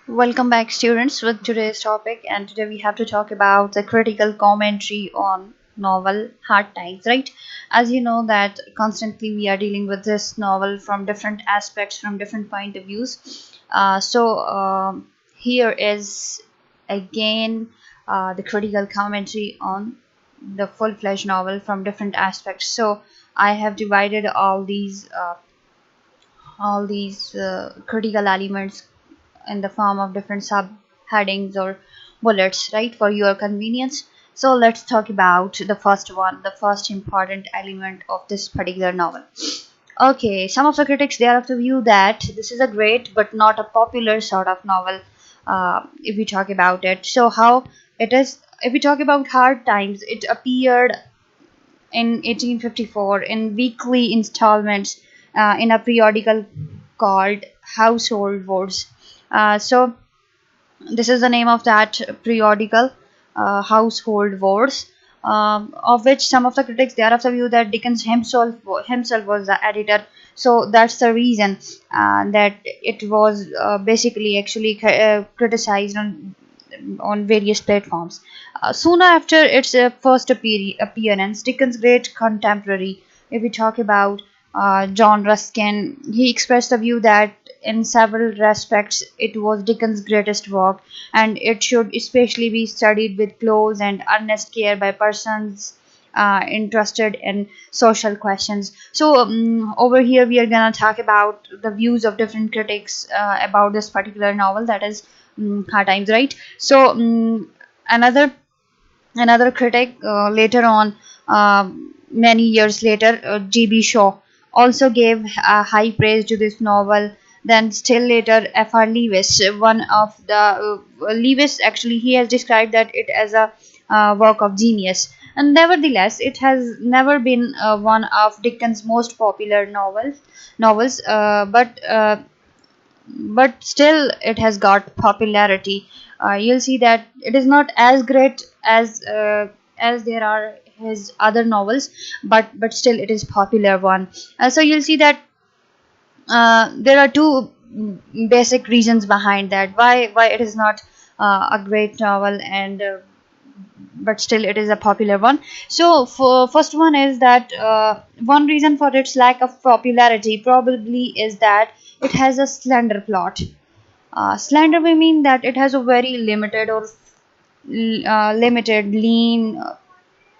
Welcome back, students, with today's topic. And today we have to talk about the critical commentary on novel Hard Times, right? As you know that constantly we are dealing with this novel from different aspects, from different point of views. Here is again the critical commentary on the full-fledged novel from different aspects. So I have divided all these critical elements in the form of different subheadings or bullets, right, for your convenience. So let's talk about the first one, the first important element of this particular novel. Okay, some of the critics, they are of the view that this is a great but not a popular sort of novel. If we talk about it, so how it is, if we talk about Hard Times, it appeared in 1854 in weekly installments in a periodical called Household Words. So this is the name of that periodical, Household Words, of which some of the critics, they are of the view that Dickens himself was the editor. So that's the reason that it was basically actually criticized on various platforms. Soon after its first appearance, Dickens' great contemporary, if we talk about John Ruskin, he expressed the view that in several respects it was Dickens' greatest work, and it should especially be studied with close and earnest care by persons interested in social questions. So over here we are gonna talk about the views of different critics about this particular novel, that is Hard Times, right? So another another critic later on, many years later, G.B. Shaw also gave high praise to this novel. Then still later, F.R. Lewis, one of the Lewis, actually he has described that it as a work of genius. And nevertheless, it has never been one of Dickens' most popular novels, but still it has got popularity. You'll see that it is not as great as there are his other novels, but still it is popular one. So you'll see that there are two basic reasons behind that, why it is not a great novel, and but still it is a popular one. So for first one is that one reason for its lack of popularity probably is that it has a slender plot. Slender we mean that it has a very limited or limited, lean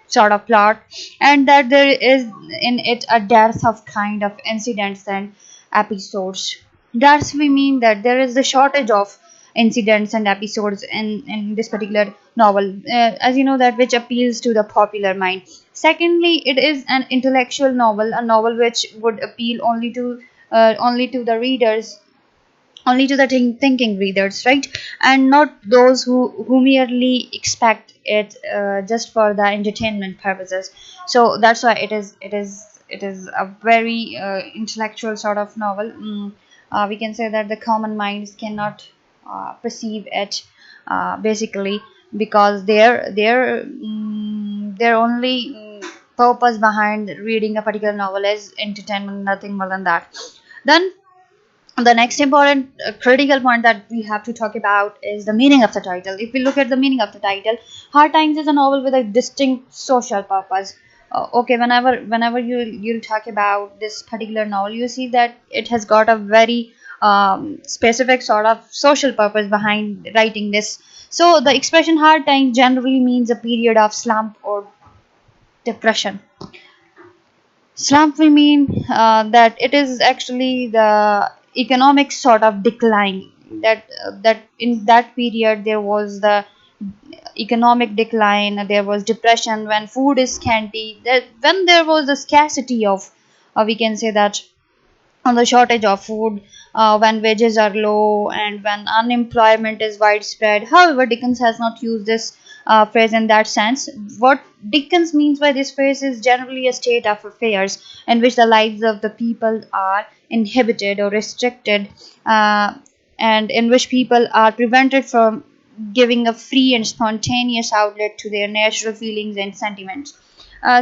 sort of plot, and that there is in it a dearth of kind of incidents and episodes. Dearth we mean that there is a shortage of incidents and episodes in this particular novel, as you know, that which appeals to the popular mind. Secondly, it is an intellectual novel, a novel which would appeal only to the readers, only to the thinking readers, right, and not those who merely expect it just for the entertainment purposes. So that's why it is a very intellectual sort of novel. We can say that the common minds cannot perceive it, basically, because their only purpose behind reading a particular novel is entertainment, nothing more than that. Then the next important critical point that we have to talk about is the meaning of the title. If we look at the meaning of the title, Hard Times is a novel with a distinct social purpose. Okay, whenever you'll talk about this particular novel, you see that it has got a very specific sort of social purpose behind writing this. So the expression Hard Times generally means a period of slump or depression. Slump we mean that it is actually the economic sort of decline, that in that period there was the economic decline, there was depression when food is scanty, that when there was a scarcity of, we can say that, on the shortage of food, when wages are low and when unemployment is widespread. However, Dickens has not used this phrase in that sense. What Dickens means by this phrase is generally a state of affairs in which the lives of the people are inhibited or restricted, and in which people are prevented from giving a free and spontaneous outlet to their natural feelings and sentiments.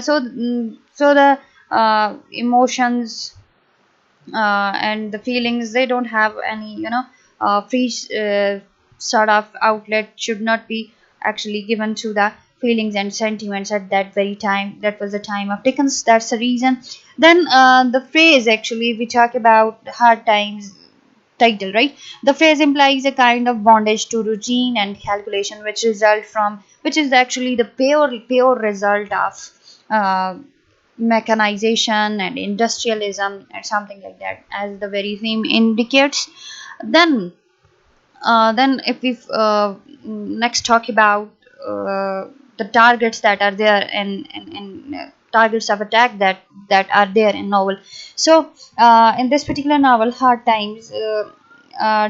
So the emotions and the feelings, they don't have any free sort of outlet should not be actually given to the feelings and sentiments at that very time. That was the time of Dickens. That's the reason. Then the phrase, actually, we talk about hard times title, right? The phrase implies a kind of bondage to routine and calculation, which is actually the pure result of mechanization and industrialism and something like that, as the very theme indicates. Then if we next talk about the targets that are there, and targets of attack that are there in novel. So in this particular novel, Hard Times,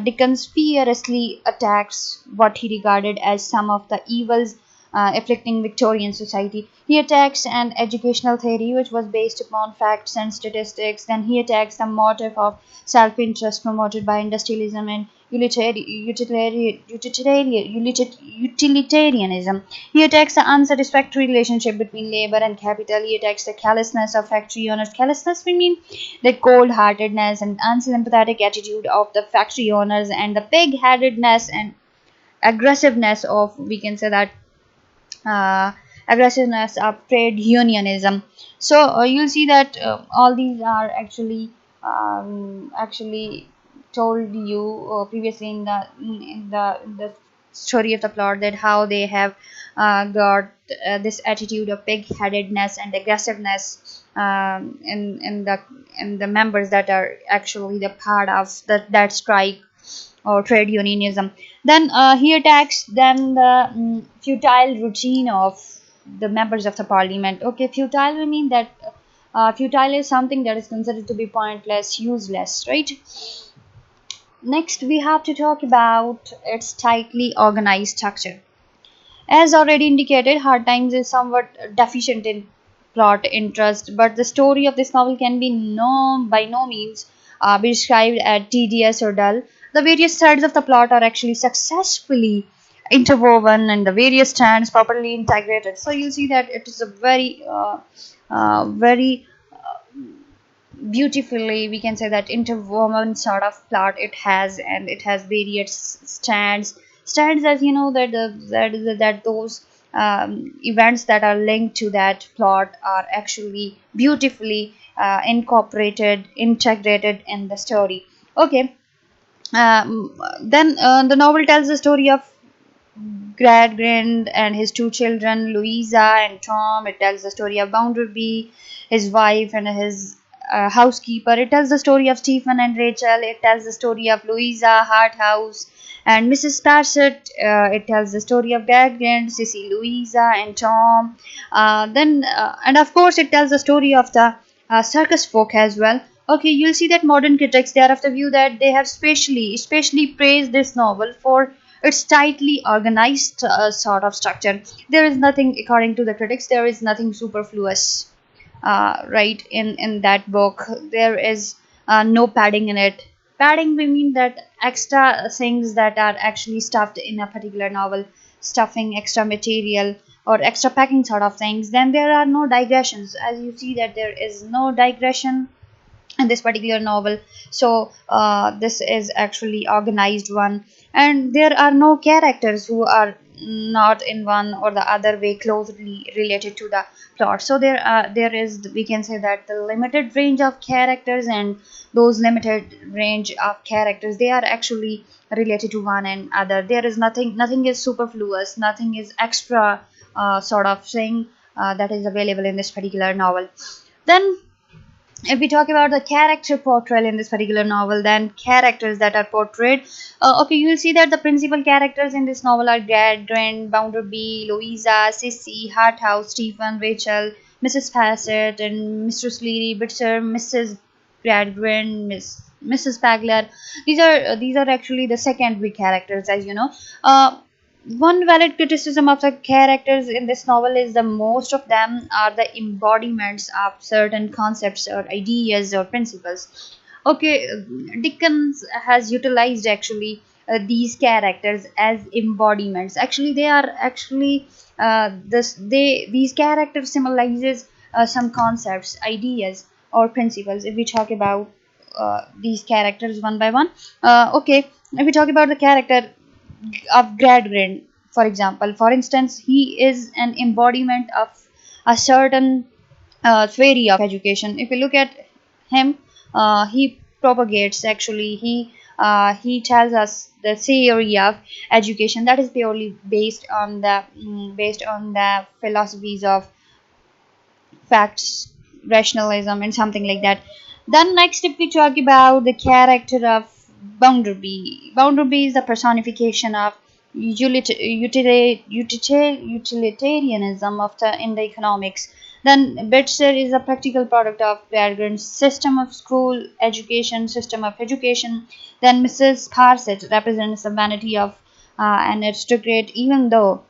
Dickens fiercely attacks what he regarded as some of the evils afflicting Victorian society. He attacks an educational theory which was based upon facts and statistics. Then he attacks the motive of self-interest promoted by industrialism and utilitarianism. He attacks the unsatisfactory relationship between labor and capital. He attacks the callousness of factory owners. Callousness, we mean the cold-heartedness and unsympathetic attitude of the factory owners, and the pig-headedness and aggressiveness of, we can say that, uh, aggressiveness of trade unionism. So you'll see that all these are actually told you previously in the story of the plot, that how they have got this attitude of pig-headedness and aggressiveness in the members that are actually the part of that strike or trade unionism. Then he attacks then the futile routine of the members of the parliament. Okay, futile, we mean that futile is something that is considered to be pointless, useless, right? Next, we have to talk about its tightly organized structure. As already indicated, Hard Times is somewhat deficient in plot interest, but the story of this novel can be by no means be described as tedious or dull. The various threads of the plot are actually successfully interwoven and the various strands properly integrated. So you see that it is a very beautifully, we can say that, interwoven sort of plot it has, and it has various stands, as you know, that that those events that are linked to that plot are actually beautifully integrated in the story. Okay. Then the novel tells the story of Gradgrind and his two children, Louisa and Tom. It tells the story of Bounderby, his wife, and his housekeeper. It tells the story of Stephen and Rachel. It tells the story of Louisa, Harthouse, and Mrs. Sparsit. It tells the story of Gradgrind, Sissy, Louisa, and Tom. And of course, it tells the story of the circus folk as well. Okay, you'll see that modern critics, they are of the view that they have especially praised this novel for its tightly organized sort of structure. There is nothing, according to the critics, there is nothing superfluous, right, in that book. There is no padding in it. Padding, we mean that extra things that are actually stuffed in a particular novel, stuffing, extra material, or extra packing sort of things. Then there are no digressions, as you see that there is no digression in this particular novel. So this is actually organized one, and there are no characters who are not in one or the other way closely related to the plot. So there is, we can say that, the limited range of characters, and those limited range of characters, they are actually related to one and other. There is nothing is superfluous, nothing is extra sort of thing that is available in this particular novel. Then if we talk about the character portrayal in this particular novel, then characters that are portrayed, okay, you will see that the principal characters in this novel are Gradgrind, Bounderby, Louisa, Sissy, Harthouse, Stephen, Rachel, Mrs. Fassett, and Mr. Sleary, Bitzer, Mrs. Gradgrind, Mrs. Pagler. These are actually the secondary characters, as you know. One valid criticism of the characters in this novel is that most of them are the embodiments of certain concepts or ideas or principles. Okay, Dickens has utilized actually these characters as embodiments. Actually, they are actually these characters symbolizes some concepts, ideas, or principles. If we talk about these characters one by one, okay, if we talk about the character, Gradgrind, for example. For instance, he is an embodiment of a certain theory of education. If you look at him, he propagates, actually he tells us the theory of education that is purely based on the philosophies of facts, rationalism, and something like that. Then next, if we talk about the character of Bounderby, Bounderby is the personification of utilitarianism of in the economics. Then Bitzer is a practical product of Gradgrind's system of school education, system of education. Then Mrs. Sparsit represents the vanity of an aristocrat, even though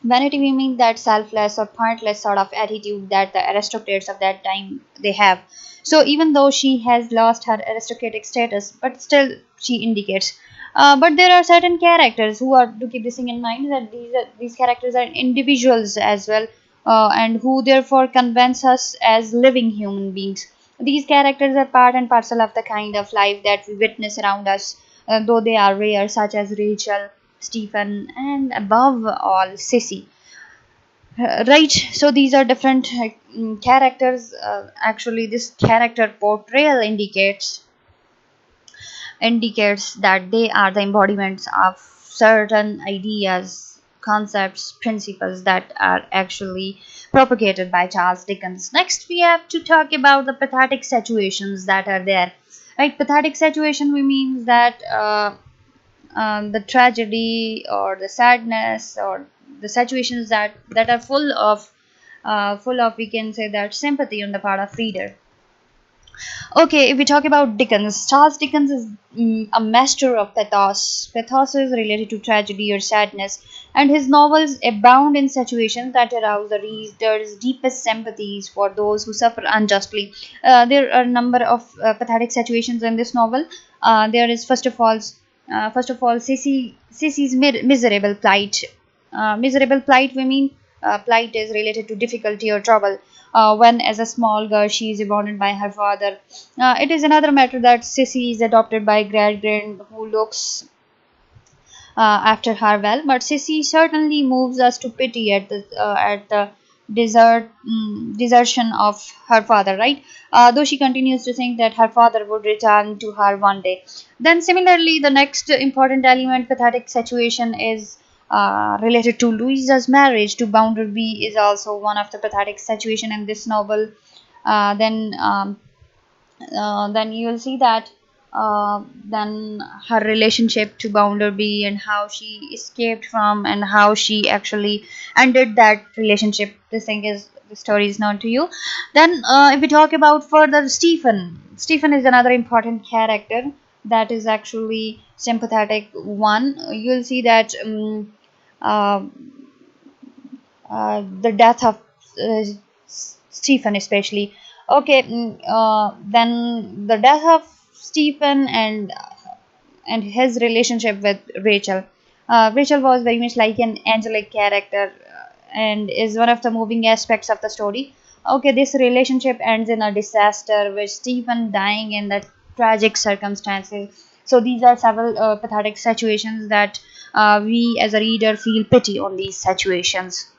vanity we mean that selfless or pointless sort of attitude that the aristocrats of that time they have. So even though she has lost her aristocratic status, but still she indicates. But there are certain characters who are to keep this thing in mind that these characters are individuals as well, and who therefore convince us as living human beings. These characters are part and parcel of the kind of life that we witness around us, though they are rare, such as Rachel, Stephen, and above all, Sissy. Right. So these are different characters. Actually, this character portrayal indicates that they are the embodiments of certain ideas, concepts, principles that are actually propagated by Charles Dickens. Next, we have to talk about the pathetic situations that are there. Right, pathetic situation we mean that the tragedy or the sadness or the situations that are full of, we can say, that sympathy on the part of reader. Okay, if we talk about Dickens, Charles Dickens is a master of pathos. Pathos is related to tragedy or sadness, and his novels abound in situations that arouse the reader's deepest sympathies for those who suffer unjustly. There are a number of pathetic situations in this novel. There is first of all, Sissy's miserable plight. Miserable plight, we mean plight is related to difficulty or trouble. When, as a small girl, she is abandoned by her father. It is another matter that Sissy is adopted by Gradgrind, who looks after her well. But Sissy certainly moves us to pity at the desertion of her father, right? Though she continues to think that her father would return to her one day. Then, similarly, the next important element, pathetic situation, is related to Louisa's marriage to Bounderby. Is also one of the pathetic situation in this novel. Then you will see that then her relationship to Bounderby and how she escaped from and how she actually ended that relationship. The story is known to you. Then if we talk about further Stephen is another important character that is actually sympathetic one. You'll see that uh, the death of Stephen especially. Okay, then the death of Stephen and his relationship with Rachel. Rachel was very much like an angelic character and is one of the moving aspects of the story. Okay, this relationship ends in a disaster with Stephen dying in the tragic circumstances. So these are several pathetic situations that we as a reader feel pity on these situations.